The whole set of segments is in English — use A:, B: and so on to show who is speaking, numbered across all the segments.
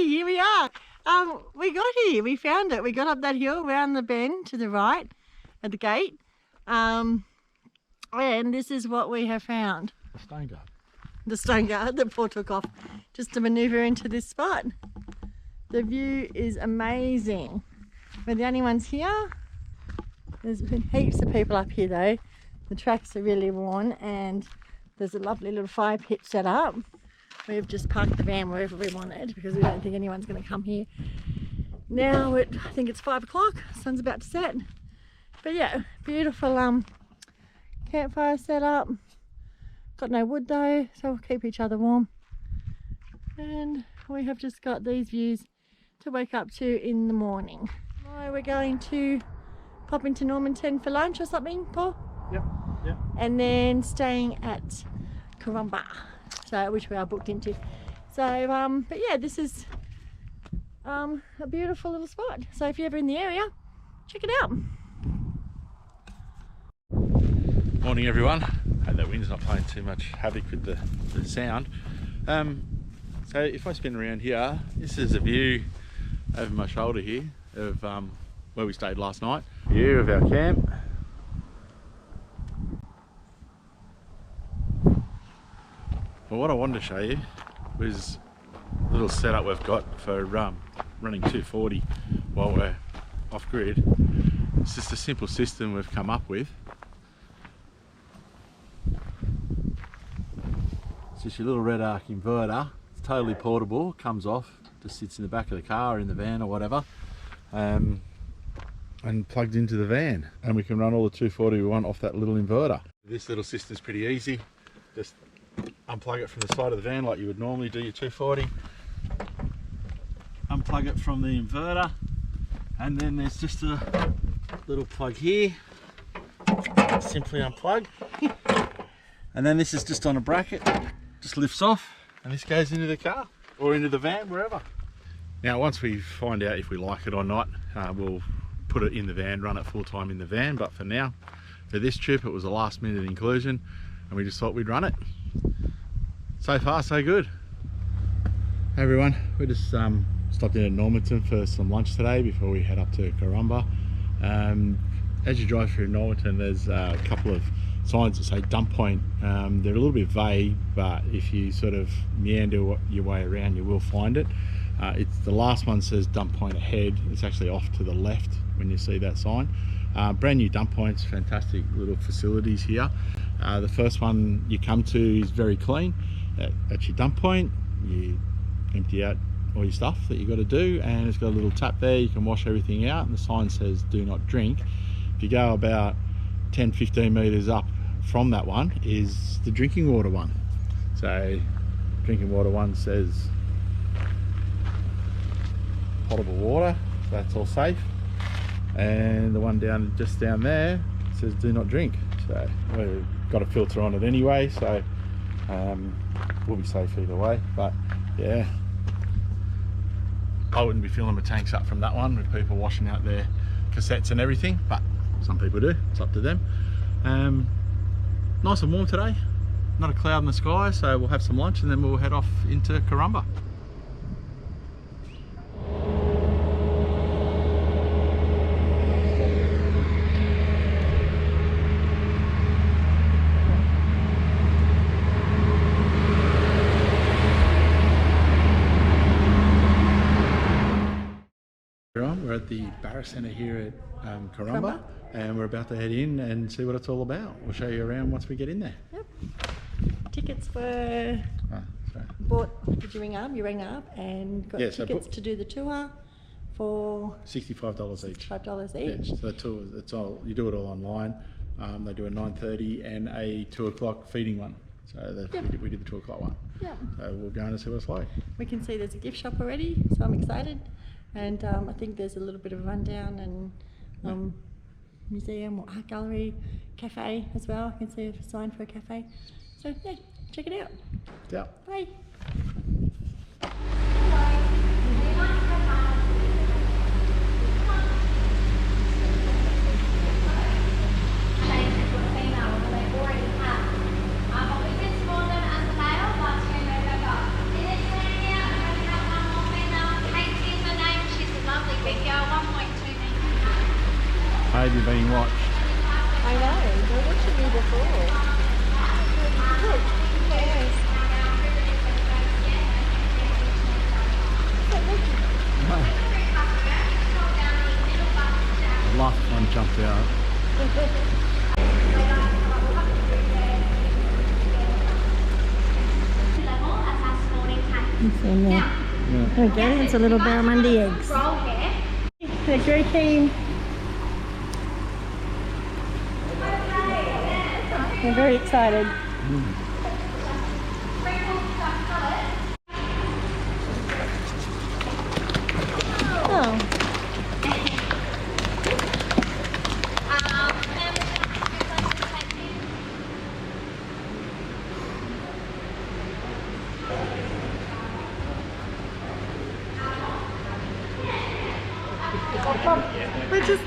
A: Hey, here we are. We got here. We found it. We got up that hill, round the bend to the right at the gate. And this is what we have found.
B: The stone guard.
A: The stone guard that Paul took off just to manoeuvre into this spot. The view is amazing. We're the only ones here. There's been heaps of people up here though. The tracks are really worn and there's a lovely little fire pit set up. We've just parked the van wherever we wanted because we don't think anyone's going to come here. Now I think it's 5 o'clock, sun's about to set. But yeah, beautiful campfire set up. Got no wood though, so we'll keep each other warm. And we have just got these views to wake up to in the morning. Tomorrow we're going to pop into Normanton for lunch or something, Paul?
B: Yep.
A: And then staying at Karumba, so which we are booked into. So but yeah, this is a beautiful little spot. So if you're ever in the area, check it out.
B: Morning everyone. Hope that wind's not playing too much havoc with the sound. So if I spin around here, this is a view over my shoulder here of where we stayed last night. View of our camp. Well, what I wanted to show you was a little setup we've got for running 240 while we're off grid. It's just a simple system we've come up with. It's just your little Redarc inverter. It's totally portable, comes off, just sits in the back of the car or in the van or whatever, and plugged into the van, and we can run all the 240 we want off that little inverter. This little system's pretty easy. Just unplug it from the side of the van like you would normally do your 240. Unplug it from the inverter, and then there's just a little plug here. Simply unplug. And then this is just on a bracket, just lifts off, and this goes into the car or into the van, wherever. Now once we find out if we like it or not, we'll put it in the van, run it full time in the van, but for now, for this trip, it was a last minute inclusion and we just thought we'd run it. So far so good. Hey everyone, we just stopped in at Normanton for some lunch today before we head up to Karumba. As you drive through Normanton, there's a couple of signs that say dump point. They're a little bit vague, but if you sort of meander your way around, you will find it. It's the last one says dump point ahead. It's actually off to the left when you see that sign. Brand new dump points, fantastic little facilities here. The first one you come to is very clean. At your dump point, you empty out all your stuff that you got to do, and it's got a little tap there. You can wash everything out, and the sign says do not drink. If you go about 10-15 meters up from that one is the drinking water one. So drinking water one says potable water, so that's all safe, and the one just down there says do not drink. So we've got a filter on it anyway, so we'll be safe either way. But yeah, I wouldn't be filling my tanks up from that one with people washing out their cassettes and everything, but some people do, it's up to them. Nice and warm today, not a cloud in the sky, so we'll have some lunch and then we'll head off into Karumba. We're at the Barra Centre here at Karumba, and we're about to head in and see what it's all about. We'll show you around once we get in there. Yep.
A: Tickets were bought. Did you ring up? You rang up and got tickets to do the tour for $65 each. $65 each.
B: Yeah, so the tour, it's all, you do it all online. They do a 9:30 and a 2 o'clock feeding one. So we did the 2 o'clock one.
A: Yeah. So
B: we'll go and see what it's like.
A: We can see there's a gift shop already, so I'm excited. And I think there's a little bit of a rundown and museum or art gallery, cafe as well. I can see a sign for a cafe. So yeah, check it out.
B: Yeah.
A: Bye.
B: being watched.
A: I know, they're watching me before. Look, yes.
B: The last one jumped out.
A: It's in there.
B: Yeah.
A: Okay, it's a little barramundi eggs. They're very keen. They're very excited. Oh. We're just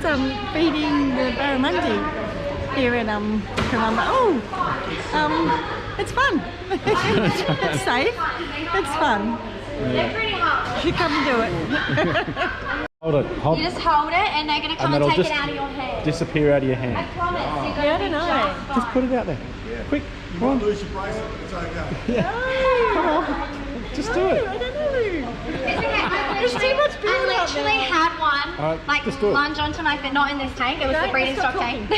A: feeding the barramundi here in Karumba. Oh, it's fun. It's safe. It's fun.
C: They're pretty hard.
A: You come and do it.
B: Hold it. Hold.
C: You just hold it and they're going to come and take it out of your hand.
B: Disappear out of your hand.
C: I promise. You're
A: Yeah, I don't know.
B: Just put it out there. Quick. Come on.
D: Lose your bracelet, it's okay.
B: Come on. Just do it.
A: I don't know.
C: There's
A: too much food
C: I
A: out
C: literally
A: there.
C: had one
B: Alright,
C: like
B: just do it.
C: lunge onto my foot, not in this tank, it was the breeding stock tank.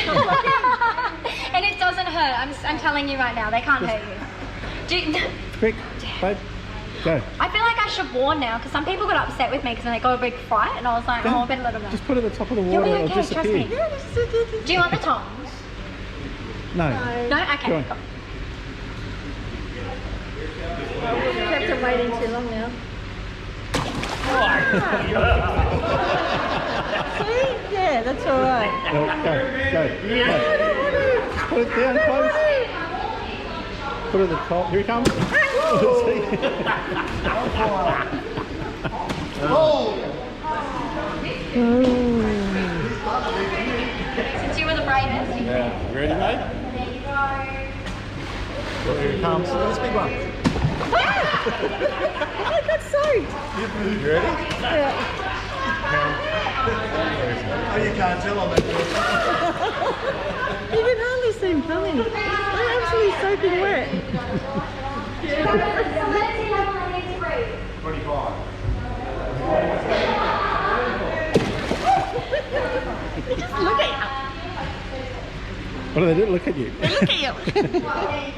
C: And it doesn't hurt, I'm telling you right now, they can't hurt you.
B: Quick. Babe. Go.
C: I feel like I should warn now because some people got upset with me because they got a big fright and I was like, oh, I better let them know.
B: Just put it at the top of the
C: You'll
B: water.
C: be
B: It'll
C: okay, trust me.
B: disappear.
C: Do you want the tongs?
B: No.
C: No?
B: Go
C: Okay.
B: on.
A: Kept them waiting too long now. See? Yeah, that's all right.
B: Go. Go. Put it down close. Put it at the top. Here he comes.
C: Since you were the bravest.
B: Yeah. Ready, mate?
C: There you go.
B: Here he comes. This big one.
A: I got soaked.
B: You ready?
A: Yeah.
D: Oh, you can't tell on that.
A: You can hardly see them coming. They're absolutely soaking wet.
D: 25.
A: Just look at
B: What do they do? Look at you.
A: you. Look at you.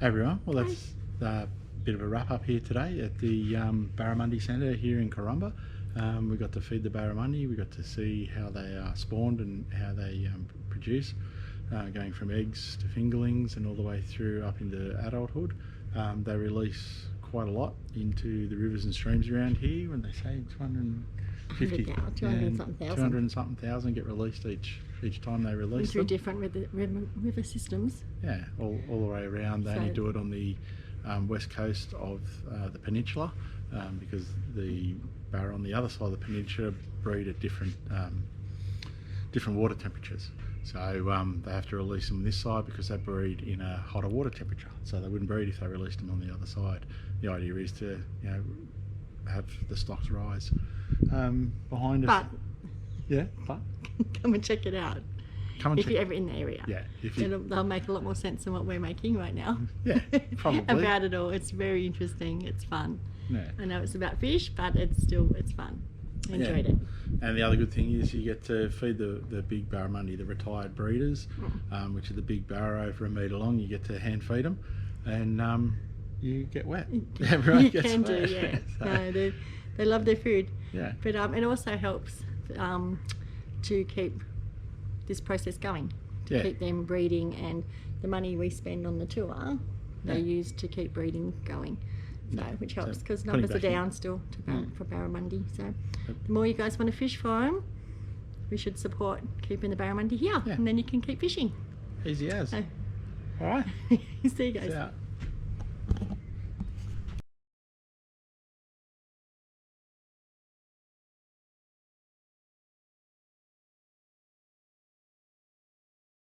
B: Everyone, well that's a bit of a wrap up here today at the Barramundi Centre here in Karumba. We got to feed the barramundi, we got to see how they are spawned and how they produce, going from eggs to fingerlings and all the way through up into adulthood. They release quite a lot into the rivers and streams around here. When they say 250,
A: 200 and something thousand.
B: 200 and something thousand get released each time they release
A: Through
B: them.
A: different river systems.
B: Yeah, all the way around. They only do it on the west coast of the peninsula because the barra on the other side of the peninsula breed at different water temperatures. So they have to release them on this side because they breed in a hotter water temperature. So they wouldn't breed if they released them on the other side. The idea is to have the stocks rise. Behind us.
A: But
B: Yeah, but
A: come and check it out.
B: come and
A: If
B: check.
A: you're ever in the area.
B: Yeah, if you,
A: They'll make a lot more sense than what we're making right now.
B: yeah, probably.
A: About it all. It's very interesting. It's fun.
B: Yeah.
A: I know it's about fish, but it's fun. I enjoyed it.
B: And the other good thing is you get to feed the big barramundi, the retired breeders, which are the big barra over a metre long. You get to hand feed them, and you get wet. Everyone
A: You
B: gets
A: can
B: wet.
A: do, yeah.
B: So,
A: No, they love their food.
B: yeah.
A: But it also helps to keep this process going, to
B: Yeah.
A: keep them breeding, and the money we spend on the tour, they use to keep breeding going. So, which helps because
B: putting
A: numbers are
B: back in.
A: down still for barramundi. So the more you guys want to fish for them, we should support keeping the barramundi here,
B: Yeah.
A: and then you can keep fishing.
B: Easy as.
A: So,
B: All right.
A: see you guys.
B: See ya.